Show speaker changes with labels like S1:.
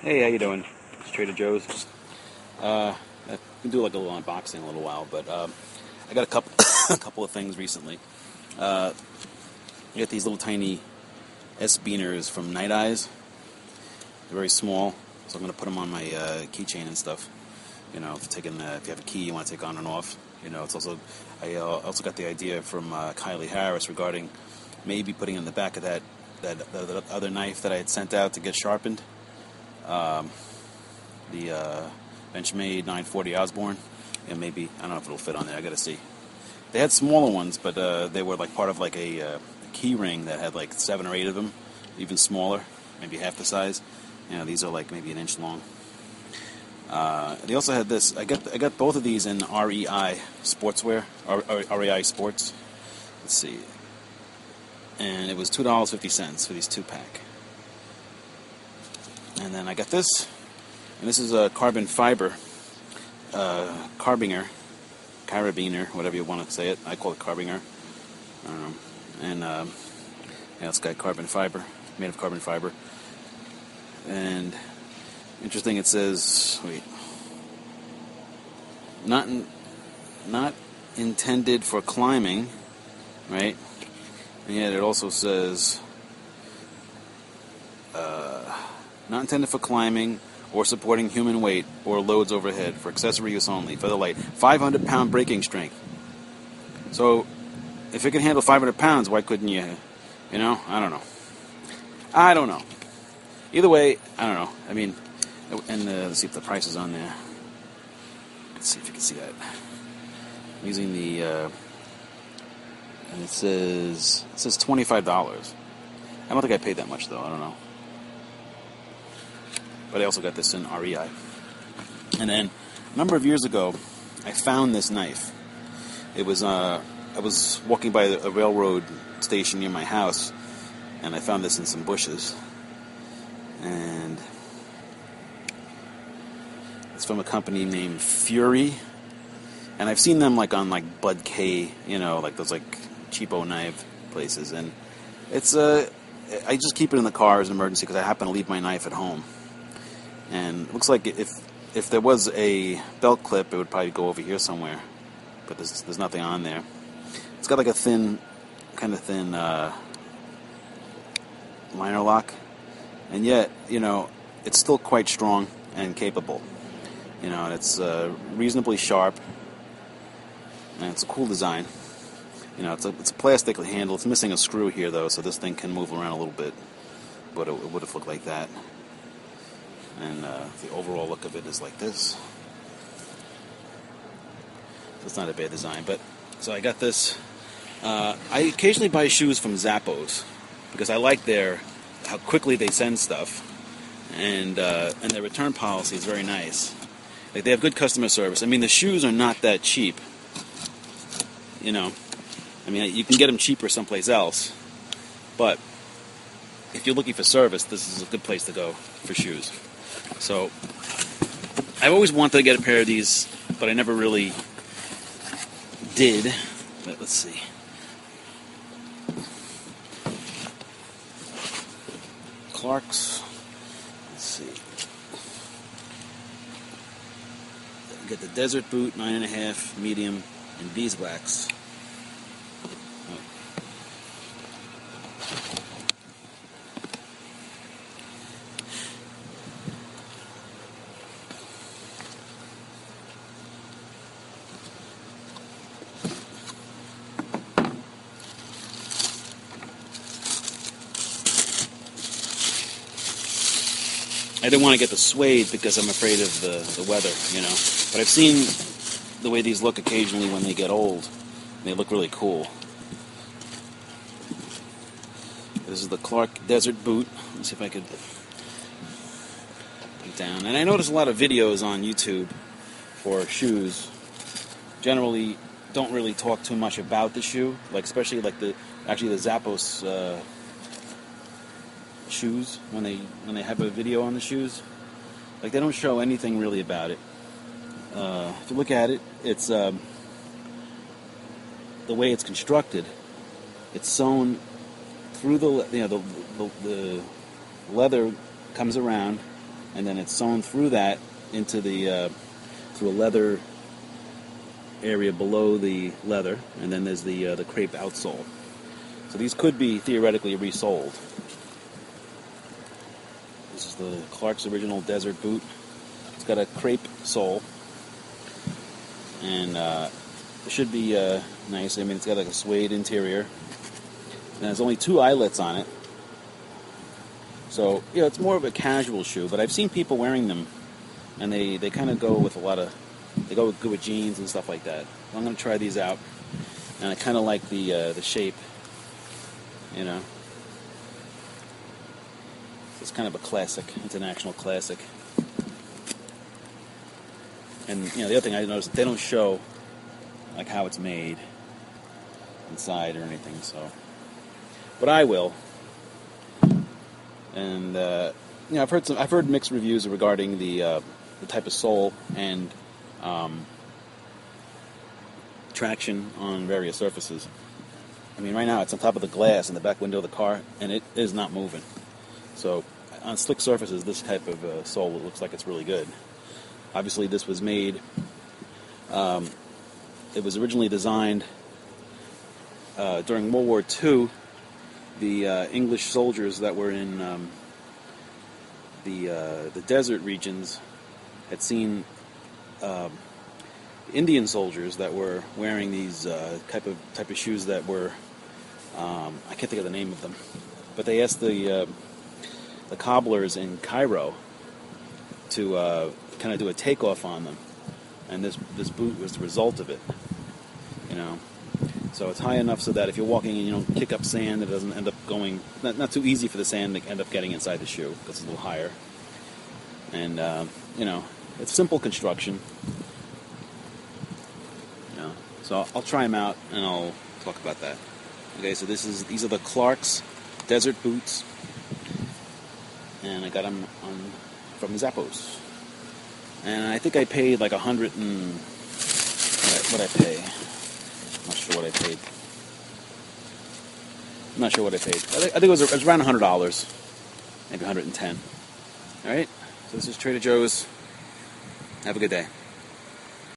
S1: Hey, how you doing? It's Trader Joe's. I can do like a little unboxing in a little while, but I got a couple a couple of things recently. I got these little tiny S Biners from Nie Ize. They're very small, so I'm gonna put them on my keychain and stuff. You know, if you have a key you want to take on and off. You know, it's also I also got the idea from Kylie Harris regarding maybe putting in the back of that other knife that I had sent out to get sharpened. The Benchmade 940 Osborne, and maybe I don't know if it'll fit on there. I gotta see. They had smaller ones, but they were like part of like a key ring that had like 7 or 8 of them, even smaller, maybe half the size. You know, these are like maybe an inch long. They also had this. I got both of these in REI sportswear, REI Sports. Let's see, and it was $2.50 for these 2-pack. And then I got this, and this is a carbon fiber carabiner, whatever you want to say it. I call it carabiner. And yeah, it's got carbon fiber, made of carbon fiber. And interesting, it says, not intended for climbing, right? And yet it also says not intended for climbing or supporting human weight or loads overhead, for accessory use only. Feather light, 500-pound braking strength. So, if it can handle 500 pounds, why couldn't you? You know, I don't know. Either way, I don't know. I mean, and let's see if the price is on there. Let's see if you can see that. I'm using the, and it says $25. I don't think I paid that much though. I don't know. But I also got this in REI. And then, a number of years ago, I found this knife. It was, I was walking by a railroad station near my house, and I found this in some bushes. And it's from a company named Furie. And I've seen them like on like Bud K, you know, like those like cheapo knife places. And it's, I just keep it in the car as an emergency because I happen to leave my knife at home. And it looks like if there was a belt clip, it would probably go over here somewhere. But there's nothing on there. It's got like a kind of thin liner lock. And yet, you know, it's still quite strong and capable. You know, and it's reasonably sharp. And it's a cool design. You know, it's a plastic handle. It's missing a screw here, though, so this thing can move around a little bit. But it would have looked like that. And the overall look of it is like this. So it's not a bad design. But so I got this. I occasionally buy shoes from Zappos because I like how quickly they send stuff, and their return policy is very nice. Like, they have good customer service. I mean, the shoes are not that cheap. You know, I mean, you can get them cheaper someplace else, but if you're looking for service, this is a good place to go for shoes. So, I've always wanted to get a pair of these, but I never really did. But let's see. Clark's. Let's see. Get the Desert Boot, 9.5, medium, and beeswax. I didn't want to get the suede because I'm afraid of the weather, you know. But I've seen the way these look occasionally when they get old. And they look really cool. This is the Clark Desert Boot. Let's see if I could put it down. And I notice a lot of videos on YouTube for shoes. Generally, don't really talk too much about the shoe, like especially like the Zappos shoes when they have a video on the shoes. Like, they don't show anything really about it. If you look at it, it's the way it's constructed. It's sewn through the leather comes around and then it's sewn through that into the through a leather area below the leather, and then there's the crepe outsole. So these could be theoretically resoled. This is the Clark's original desert boot. It's got a crepe sole, and it should be nice. I mean, it's got like a suede interior, and there's only 2 eyelets on it. So, it's more of a casual shoe, but I've seen people wearing them, and they kind of go with they go good with jeans and stuff like that. I'm going to try these out, and I kind of like the shape, It's kind of a classic, international classic. And, the other thing I noticed, they don't show, like, how it's made inside or anything, so. But I will. And, I've heard mixed reviews regarding the type of sole and traction on various surfaces. I mean, right now it's on top of the glass in the back window of the car, and it is not moving. So, on slick surfaces, this type of sole, it looks like it's really good. Obviously, this was made, it was originally designed during World War II. The English soldiers that were in the desert regions had seen Indian soldiers that were wearing these type of shoes that were, I can't think of the name of them, but they asked the cobblers in Cairo to kind of do a takeoff on them, and this boot was the result of it. So it's high enough so that if you're walking and you don't kick up sand, it doesn't end up going, not too easy for the sand to end up getting inside the shoe because it's a little higher. And it's simple construction. So I'll try them out and I'll talk about that. Okay, so these are the Clark's desert boots, and I got them from Zappos. And I think I paid like $100 and what I pay. I'm not sure what I paid. I think it was around $100, maybe $110. All right. So this is Trader Joe's. Have a good day.